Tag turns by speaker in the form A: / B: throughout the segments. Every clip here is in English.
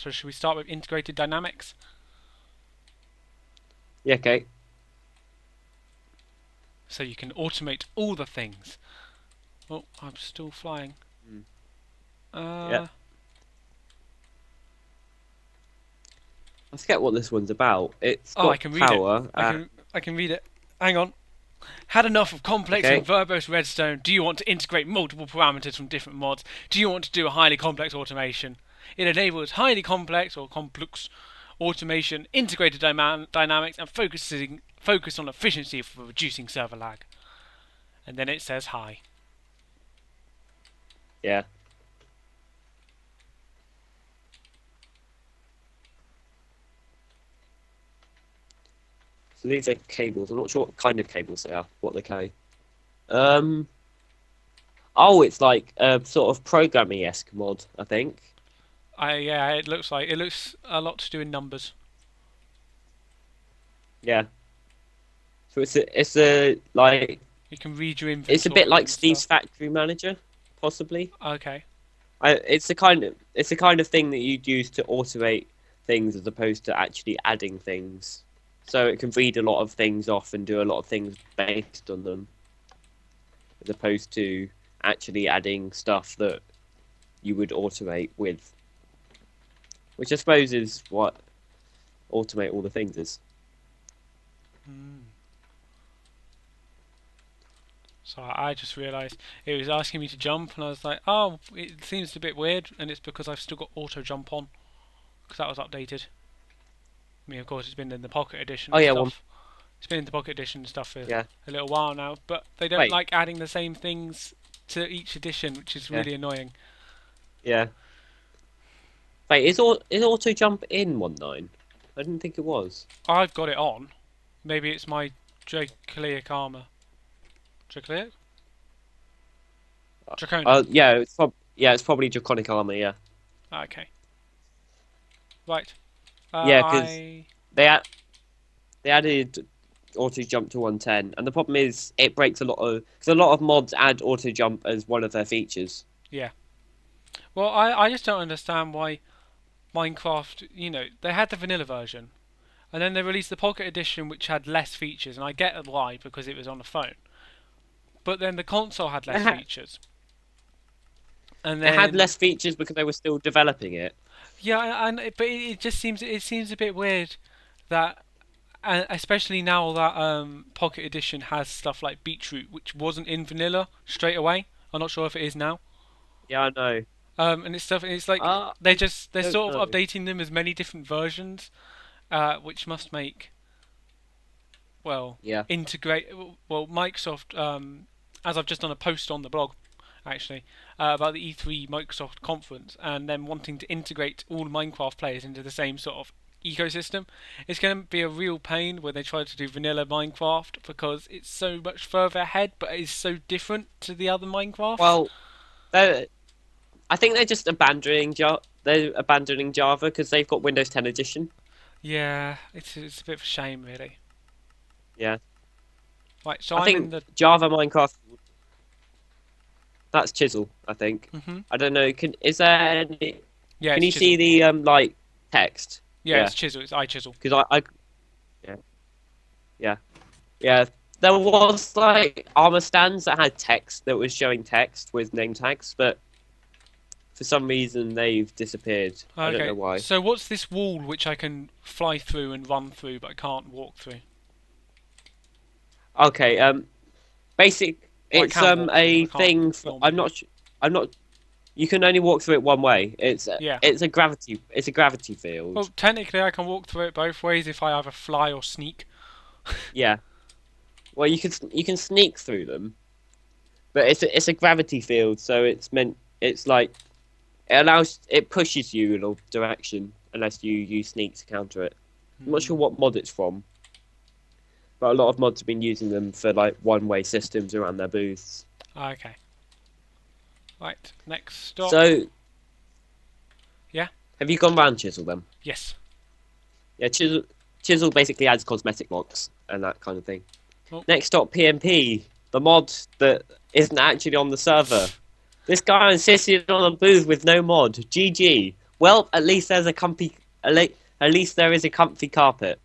A: So should we start with integrated dynamics?
B: Yeah, okay.
A: So you can automate all the things. Oh, I'm still flying.
B: Mm. Yeah.
A: Uh,
B: I forget what this one's about. It's
A: oh, I
B: got
A: can read it.
B: power.
A: I can read it. Hang on. Had enough of complex and
B: Okay.
A: verbose redstone? Do you want to integrate multiple parameters from different mods? Do you want to do a highly complex automation? It enables highly complex or complex automation, integrated dynamics, and focus on efficiency for reducing server lag. And then it says hi.
B: Yeah. So these are cables. I'm not sure what kind of cables they are. What they carry. Um. Oh, it's like a sort of programming-esque mod, I think.
A: Yeah, it looks a lot to do in numbers.
B: Yeah. So it's a like
A: You can read your
B: it's a bit
A: inventory
B: like
A: and
B: Steve's
A: stuff.
B: Factory Manager, possibly.
A: Okay.
B: It's the kind of thing that you'd use to automate things as opposed to actually adding things. So it can read a lot of things off and do a lot of things based on them, as opposed to actually adding stuff that you would automate with, which I suppose is what automate all the things is.
A: Hmm. So I just realised it was asking me to jump, and I was like, oh, it seems a bit weird, and it's because I've still got auto jump on, because that was updated. I mean, of course, it's been in the Pocket Edition
B: Oh
A: and
B: yeah, one.
A: stuff. It's been in the Pocket Edition and stuff for
B: Yeah.
A: a little while now, but they don't
B: Wait.
A: like adding the same things to each edition, which is
B: Yeah.
A: really annoying.
B: Yeah. Wait, is auto jump in 1.9? I didn't think it was.
A: I've got it on. Maybe it's my Dracolic armor. Dracolic? Draconic.
B: Yeah, it's probably draconic armor. Yeah.
A: Okay. Right.
B: Yeah, because
A: I.
B: they add, they added auto jump to 110, and the problem is it breaks a lot of because a lot of mods add auto jump as one of their features.
A: Yeah. Well, I just don't understand why Minecraft, they had the vanilla version, and then they released the Pocket Edition, which had less features, and I get why, because it was on the phone. But then the console had
B: It
A: less
B: had,
A: features, and
B: it had
A: then
B: less features because they were still developing it.
A: yeah, but it just seems a bit weird that, and especially now that Pocket Edition has stuff like Beetroot, which wasn't in vanilla straight away. I'm not sure if it is now.
B: Yeah, I know.
A: And it's like
B: I
A: they're
B: don't
A: sort
B: know.
A: of updating them as many different versions, which must make well,
B: Yeah.
A: integrate. Well, Microsoft, as I've just done a post on the blog, actually, about the E3 Microsoft conference, and them wanting to integrate all Minecraft players into the same sort of ecosystem. It's going to be a real pain when they try to do vanilla Minecraft because it's so much further ahead, but it's so different to the other Minecrafts.
B: Well, they I think they're just abandoning Java because they've got Windows 10 edition.
A: Yeah, it's a bit of a shame, really.
B: Yeah.
A: Right, so
B: I
A: I'm in
B: think
A: the.
B: Java Minecraft. That's Chisel. I think.
A: Mhm.
B: I don't know. Is there any?
A: Yeah,
B: Can
A: it's
B: you see
A: chisel.
B: the like text?
A: Yeah,
B: Yeah.
A: it's chisel. It's iChisel.
B: Because yeah, yeah, yeah. There was like armor stands that had text that was showing text with name tags, but for some reason they've disappeared. I don't
A: Okay,
B: know why.
A: so what's this wall which I can fly through and run through, but I can't walk through?
B: Okay. Basic.
A: Well, I
B: It's
A: can walk through, but
B: a
A: I can't
B: thing.
A: film it.
B: I'm not. I'm not. You can only walk through it one way.
A: Yeah.
B: It's a gravity. It's a gravity
A: Well,
B: field.
A: technically, I can walk through it both ways if I either fly or sneak.
B: Yeah. Well, you can sneak through them, but it's a gravity field, so it's like it pushes you in a direction unless you use sneak to counter it. I'm not
A: Hmm.
B: sure what mod it's from, but a lot of mods have been using them for like one-way systems around their booths.
A: Okay. Right. Next stop.
B: So,
A: Yeah.
B: have you gone round Chisel then?
A: Yes.
B: Yeah, Chisel basically adds cosmetic blocks and that kind of thing.
A: Oh.
B: Next stop, PMP, the mod that isn't actually on the server. This guy insisted on a booth with no mod. GG. Well, at least there's a comfy. At least there is a comfy carpet.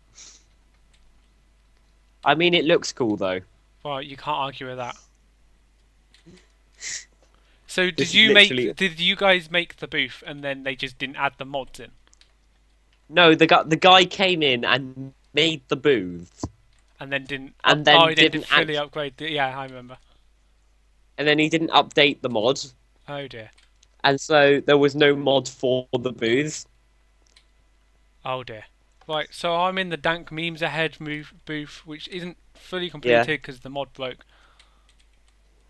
B: I mean, it looks cool though.
A: Well, you can't argue with that. So
B: This is literally
A: did you guys make the booth and then they just didn't add the mods in?
B: no. The guy came in and made the booth,
A: And then didn't
B: and then
A: oh, he then
B: didn't
A: didn't fully upgrade yeah, I remember.
B: and then he didn't update the mod,
A: Oh dear.
B: and so there was no mod for the booth.
A: Oh dear. Right, so I'm in the Dank Memes Ahead booth, which isn't fully completed because the mod broke.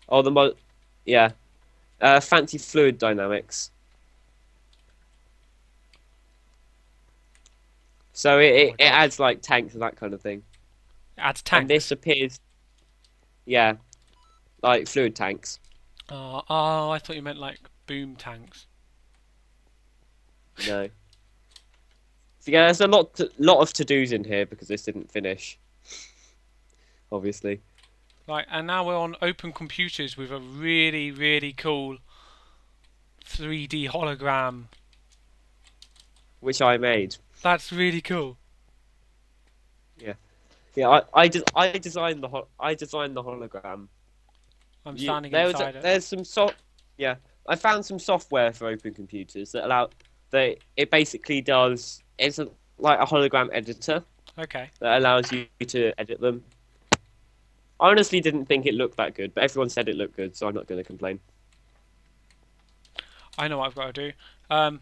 B: Oh, the mod, yeah. Fancy fluid dynamics. So it
A: gosh.
B: adds like tanks and that kind of thing.
A: It adds
B: And
A: tanks.
B: this appears, yeah, like fluid tanks.
A: Oh, I thought you meant like boom tanks.
B: No. So yeah, there's a lot of to-dos in here because this didn't finish. Obviously.
A: Right, and now we're on open computers with a really, really cool 3D hologram.
B: Which I made.
A: That's really cool.
B: Yeah, I designed the hologram.
A: I'm standing inside it.
B: There's some yeah. I found some software for open computers that it basically does like a hologram editor
A: Okay.
B: that allows you to edit them. I honestly didn't think it looked that good, but everyone said it looked good, so I'm not going to complain.
A: I know what I've got to do.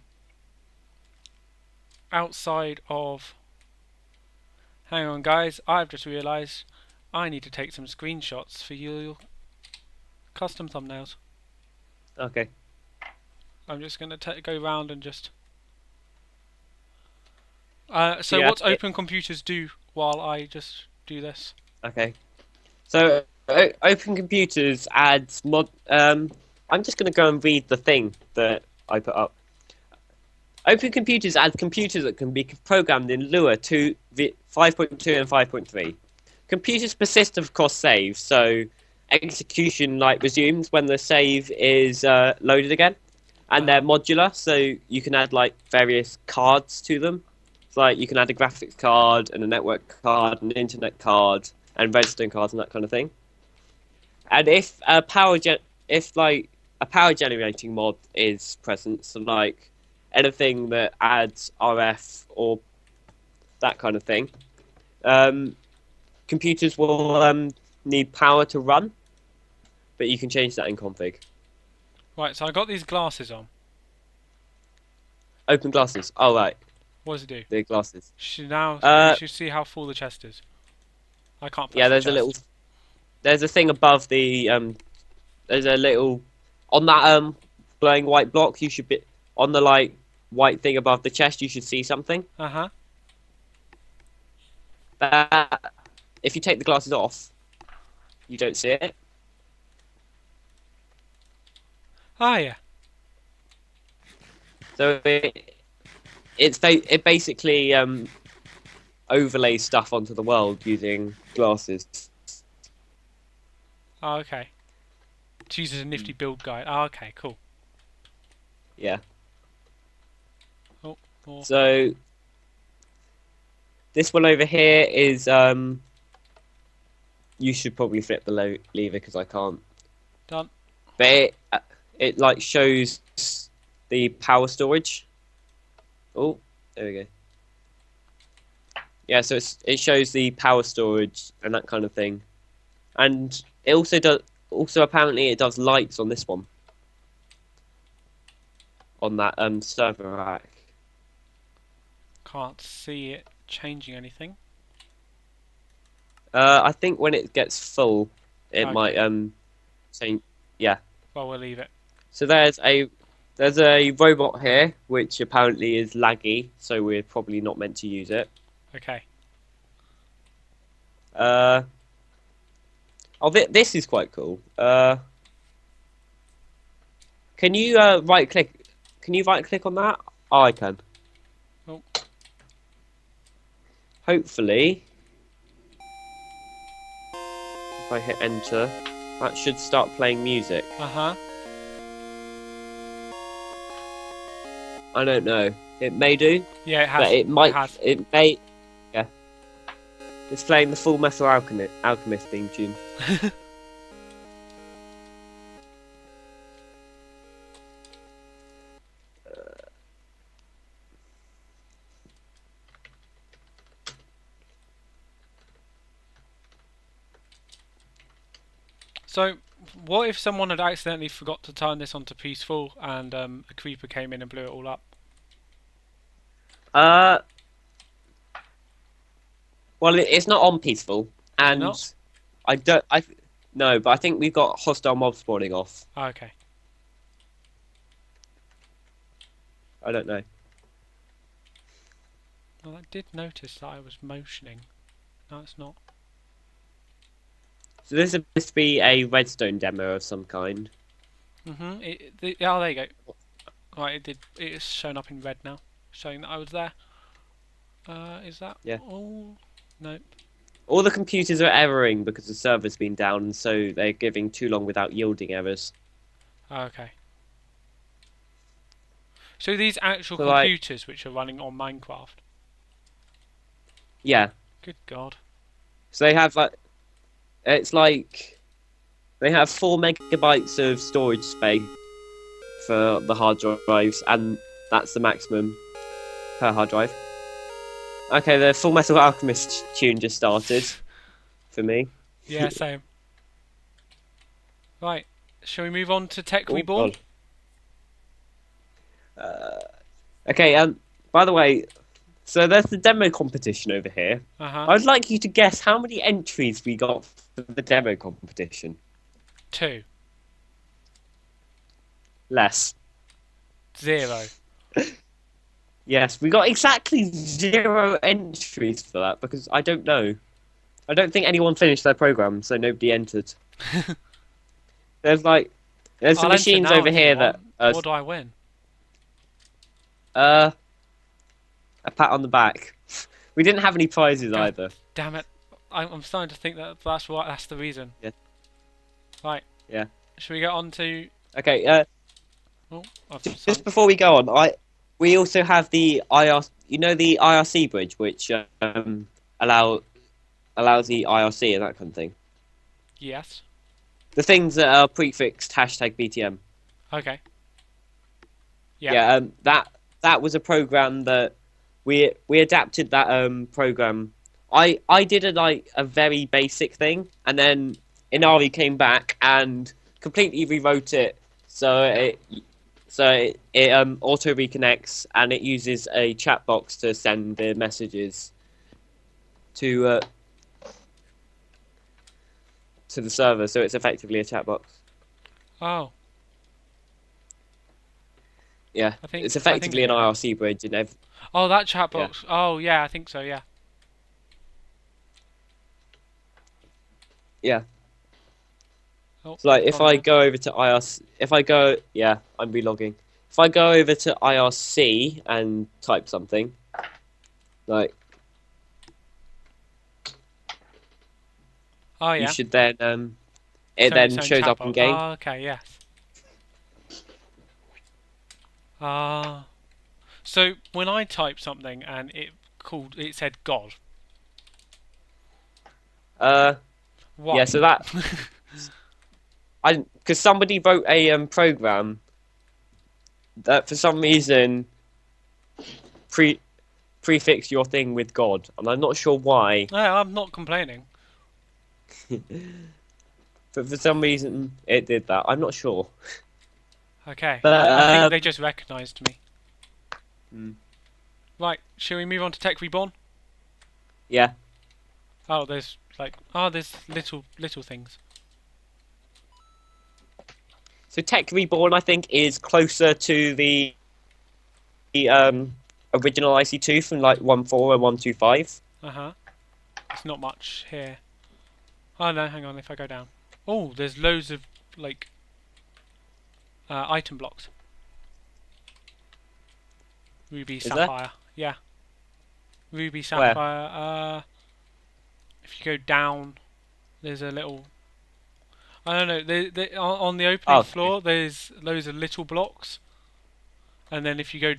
A: Outside of... Hang on, guys. I've just realised I need to take some screenshots for your custom thumbnails.
B: Okay.
A: I'm just going to go round and just...
B: Yeah,
A: what's open computers do while I just do this?
B: Okay. So open computers adds mod. I'm just going to go and read the thing that I put up. Open computers add computers that can be programmed in Lua 5.2 and 5.3. Computers persist across saves, so execution resumes when the save is loaded again, and they're modular, so you can add various cards to them. So, you can add a graphics card and a network card, an internet card, and redstone cards and that kind of thing. And if a power generating mod is present, so anything that adds RF or that kind of thing, computers will need power to run, but you can change that in config.
A: Right, so I got these glasses on.
B: Open glasses. Oh right,
A: What does it do?
B: the glasses.
A: You should see how full the chest is. I can't press
B: Yeah,
A: the chest.
B: there's a thing above the there's a little on that glowing white block. You should be on the white thing above the chest. You should see something.
A: Uh-huh.
B: That if you take the glasses off, you don't see it.
A: Ah, yeah.
B: So it basically overlays stuff onto the world using glasses.
A: Oh, okay. It uses a nifty build guide. Oh, okay, cool.
B: Yeah.
A: Oh.
B: So this one over here is you should probably flip the lever because I can't.
A: Done.
B: But it shows the power storage. Oh, there we go. Yeah, so it shows the power storage and that kind of thing, and it also does. Also, apparently, it does lights on this one, on that server rack.
A: Can't see it changing anything.
B: I think when it gets full, it
A: Okay.
B: might change. Yeah.
A: Well, we'll leave it.
B: So there's a robot here, which apparently is laggy, so we're probably not meant to use it.
A: Okay.
B: This is quite cool. Can you right click? Can you right click on that? Oh, I can.
A: Oh.
B: Hopefully, if I hit enter, that should start playing music.
A: Uh-huh.
B: I don't know. It may do,
A: Yeah, it
B: but
A: has.
B: it might.
A: has.
B: It may. Yeah. It's playing the Full Metal Alchemist theme tune.
A: So, what if someone had accidentally forgot to turn this onto peaceful and a creeper came in and blew it all up?
B: Uh, well, it's not on peaceful,
A: Is it
B: and
A: not?
B: I don't. No, but I think we've got hostile mob spawning off.
A: Oh, okay.
B: I don't know.
A: Well, I did notice that I was motioning. No, it's not.
B: So this is supposed to be a redstone demo of some kind.
A: Oh, there you go. Right, it did. It's shown up in red now, showing that I was there. Is that
B: Yeah.
A: all? No.
B: All the computers are erroring because the server's been down, so they're giving too long without yielding errors.
A: Oh, okay. So these actual
B: So, like,
A: computers which are running on Minecraft.
B: yeah.
A: Good God.
B: So they have it's like they have 4 megabytes of storage space for the hard drives, and that's the maximum per hard drive. Okay, the Full Metal Alchemist tune just started for me.
A: Yeah, same. Right. Shall we move on to Tech
B: Oh,
A: Reborn?
B: God. Okay, by the way, so there's the demo competition over here.
A: Uh-huh.
B: I'd like you to guess how many entries we got for the demo competition.
A: 2.
B: Less.
A: 0.
B: Yes, we got exactly 0 entries for that because I don't know. I don't think anyone finished their program, so nobody entered. There's some
A: I'll enter
B: machines
A: now
B: over
A: if you
B: here that
A: want. What do I win?
B: a pat on the back. We didn't have any prizes
A: God.
B: either.
A: Damn it. I'm starting to think that that's right. That's the reason.
B: Yeah.
A: Right.
B: Yeah.
A: Should we get on to...
B: Okay,
A: Oh, I've
B: just
A: sunk.
B: before we go on, we also have the the IRC bridge, which allows the IRC and that kind of thing.
A: Yes.
B: The things that are prefixed #BTM.
A: Okay.
B: Yeah. That was a program that we adapted that program. I did a very basic thing, and then Inari came back and completely rewrote it so it auto reconnects, and it uses a chat box to send the messages to the server, so it's effectively a chat box.
A: Oh.
B: Yeah, it's effectively an IRC bridge, and
A: Oh, that chat box. Yeah. Oh, yeah, I think so, yeah.
B: Yeah.
A: Oh,
B: So, like, if I go over to IRC, yeah, I'm relogging. If I go over to IRC and type something, like,
A: oh, yeah.
B: you should then, it then shows up in game.
A: Oh, okay, yes. So when I typed something and it said God. What?
B: Yeah, so that because somebody wrote a program that for some reason prefix your thing with God, and I'm not sure why.
A: No, I'm not complaining.
B: But for some reason it did that. I'm not sure.
A: Okay,
B: But,
A: I think they just recognised me.
B: Hmm.
A: Right, shall we move on to Tech Reborn?
B: Yeah.
A: Oh, there's little things.
B: So Tech Reborn, I think, is closer to the original IC2 from like 1.4 and 1.25.
A: It's not much here. Oh no, hang on. If I go down, oh, there's loads of like item blocks. Ruby, sapphire. Yeah. Ruby, sapphire. If you go down, there's a little. I don't know. On the opening floor, there's loads of little blocks, and then if you go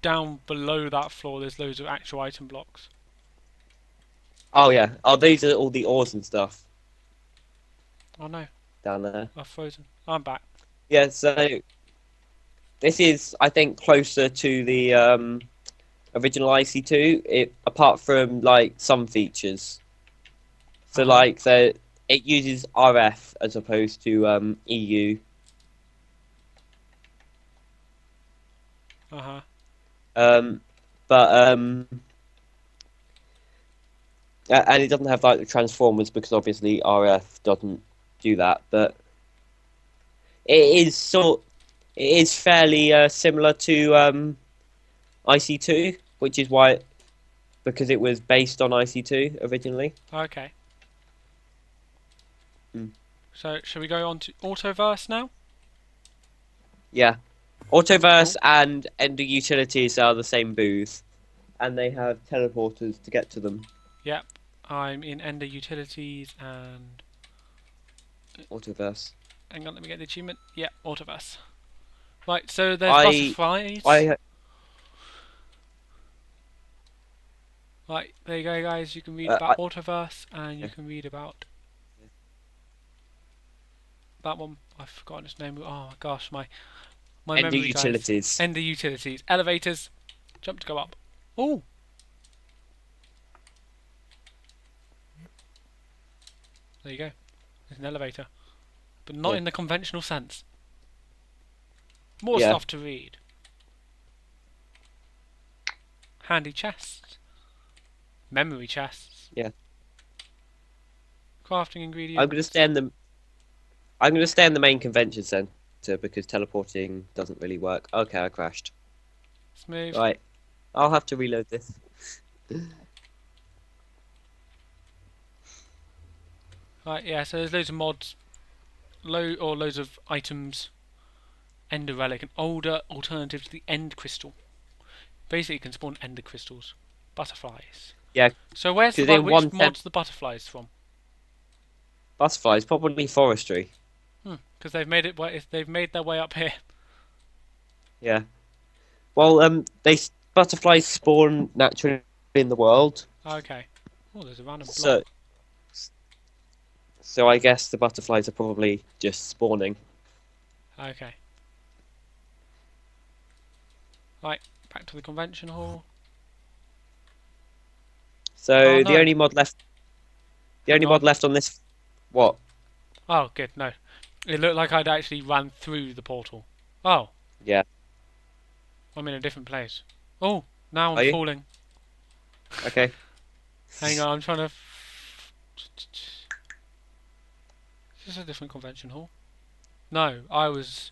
A: down below that floor, there's loads of actual item blocks.
B: Oh yeah. Oh, these are all the ores and stuff
A: Oh no,
B: down there.
A: I've frozen. I'm back.
B: Yeah. So this is, I think, closer to the original IC2. Apart from like some features. So
A: Uh-huh.
B: like it uses RF as opposed to EU.
A: Uh-huh.
B: Um, but and it doesn't have like the transformers because obviously RF doesn't do that. But it is fairly similar to IC2, which is why because it was based on IC2 originally.
A: Okay.
B: Mm.
A: So, shall we go on to Autoverse now?
B: Yeah, Autoverse
A: Cool.
B: and Ender Utilities are the same booth, and they have teleporters to get to them.
A: Yep. I'm in Ender Utilities and...
B: Autoverse.
A: Hang on, let me get the achievement. Yep, Autoverse. Right, so there's
B: I
A: butterflies.
B: I
A: Right, there you go, guys. You can read
B: uh,
A: about Autoverse and you
B: yeah.
A: can read about that one. I've forgotten its name. Oh my gosh, my
B: Ender
A: memory, guys.
B: Utilities.
A: Ender Utilities. Elevators. Jump to go up. Oh! There you go. There's an elevator. But not
B: Yeah.
A: in the conventional sense. More
B: Yeah.
A: stuff to read. Handy chests. Memory chests.
B: Yeah.
A: Crafting ingredients.
B: I'm gonna stay in the I'm gonna stay in the main convention center because teleporting doesn't really work. Okay, I crashed.
A: Smooth.
B: Right. I'll have to reload this.
A: Right, yeah, so there's loads of mods. Loads of items. Ender Relic, an older alternative to the End Crystal. Basically, you can spawn Ender Crystals. Butterflies.
B: Yeah,
A: So where's the
B: 'cause in
A: which
B: 110
A: mod's the butterflies from?
B: butterflies, probably forestry.
A: Because they've made their way up here.
B: Yeah. Well, butterflies spawn naturally in the world,
A: Okay. Oh, there's a random
B: so
A: block.
B: so I guess the butterflies are probably just spawning.
A: Okay. Right, back to the convention hall.
B: So
A: Oh
B: the
A: no.
B: only mod left, the
A: Hang
B: only mod
A: on.
B: left on this, what?
A: Oh, good. No, it looked like I'd actually run through the portal. Oh,
B: Yeah.
A: I'm in a different place. Oh, now
B: Are
A: I'm
B: you?
A: falling.
B: Okay.
A: Hang on, I'm trying to. Is this a different convention hall? No, I was.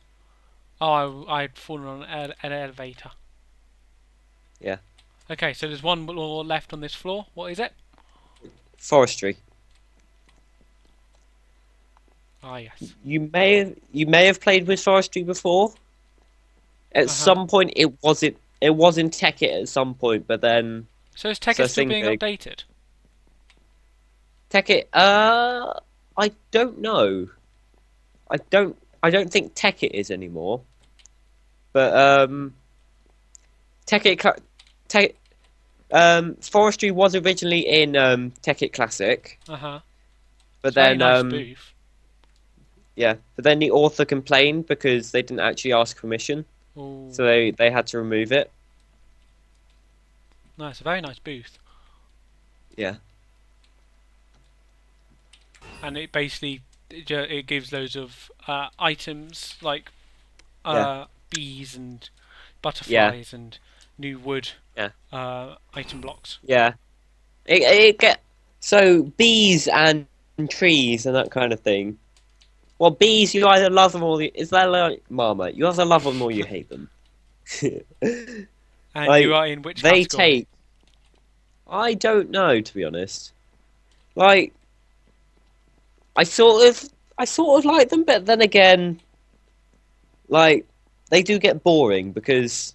A: Oh, I'd fallen on an elevator.
B: Yeah.
A: Okay, so there's one more left on this floor. What is it?
B: Forestry.
A: Ah, yes.
B: You may have played with forestry before. At some point, it was in Tekkit at some point, but then
A: So is
B: so
A: Tekkit still being
B: Syncig.
A: updated?
B: Tekkit. I don't know. I don't think Tekkit is anymore. But Tekkit. Te Forestry was originally in Tekkit Classic,
A: Uh huh.
B: but
A: It's very
B: then
A: nice booth.
B: yeah, but then the author complained because they didn't actually ask permission,
A: Ooh.
B: so they had to remove it.
A: No, it's a very nice booth.
B: Yeah.
A: And it basically it gives loads of items like
B: Yeah.
A: bees and butterflies and new wood
B: Yeah.
A: item blocks.
B: Yeah. It get so bees and trees and that kind of thing. Well, bees you either love them or is that like Marmite? You either love them or you hate them.
A: And
B: Like,
A: you are in which
B: they
A: category?
B: take. I don't know, to be honest. Like, I sort of like them, but then again, like they do get boring because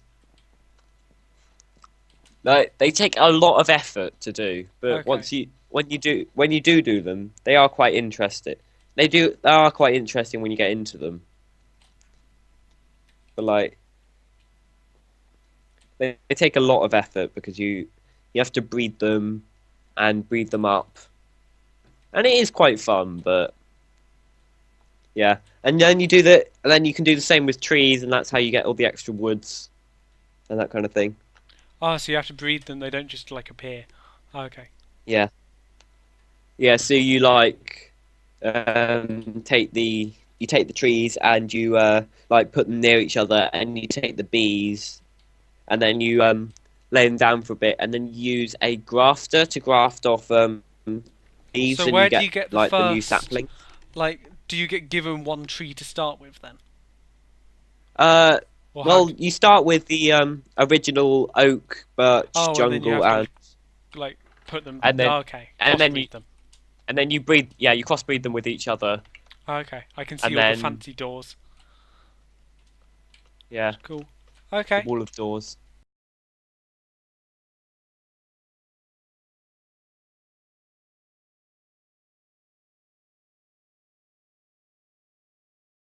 B: like they take a lot of effort to do. But
A: Okay.
B: once you when you do them, they are quite interesting. They are quite interesting when you get into them. But like, they take a lot of effort because you have to breed them and breed them up, and it is quite fun. But yeah, and then and then you can do the same with trees, and that's how you get all the extra woods and that kind of thing.
A: Oh, so you have to breed them. They don't just like appear. Oh, okay.
B: Yeah, yeah. So you like you take the trees and you like put them near each other, and you take the bees, and then you lay them down for a bit, and then you use a grafter to graft off leaves,
A: So
B: and you
A: where do
B: get
A: you get the
B: like the new
A: first?
B: sapling.
A: Like, do you get given one tree to start with then,
B: Uh,
A: or how?
B: well, you start with the original oak, birch,
A: Oh, and then you
B: jungle,
A: have to like put them.
B: and then
A: Oh, okay,
B: and then you
A: crossbreed them.
B: and then you breed. Yeah, you crossbreed them with each other,
A: Oh, okay, I can see
B: and
A: all the
B: then
A: fancy doors.
B: yeah,
A: Cool.
B: the
A: Okay.
B: wall of doors.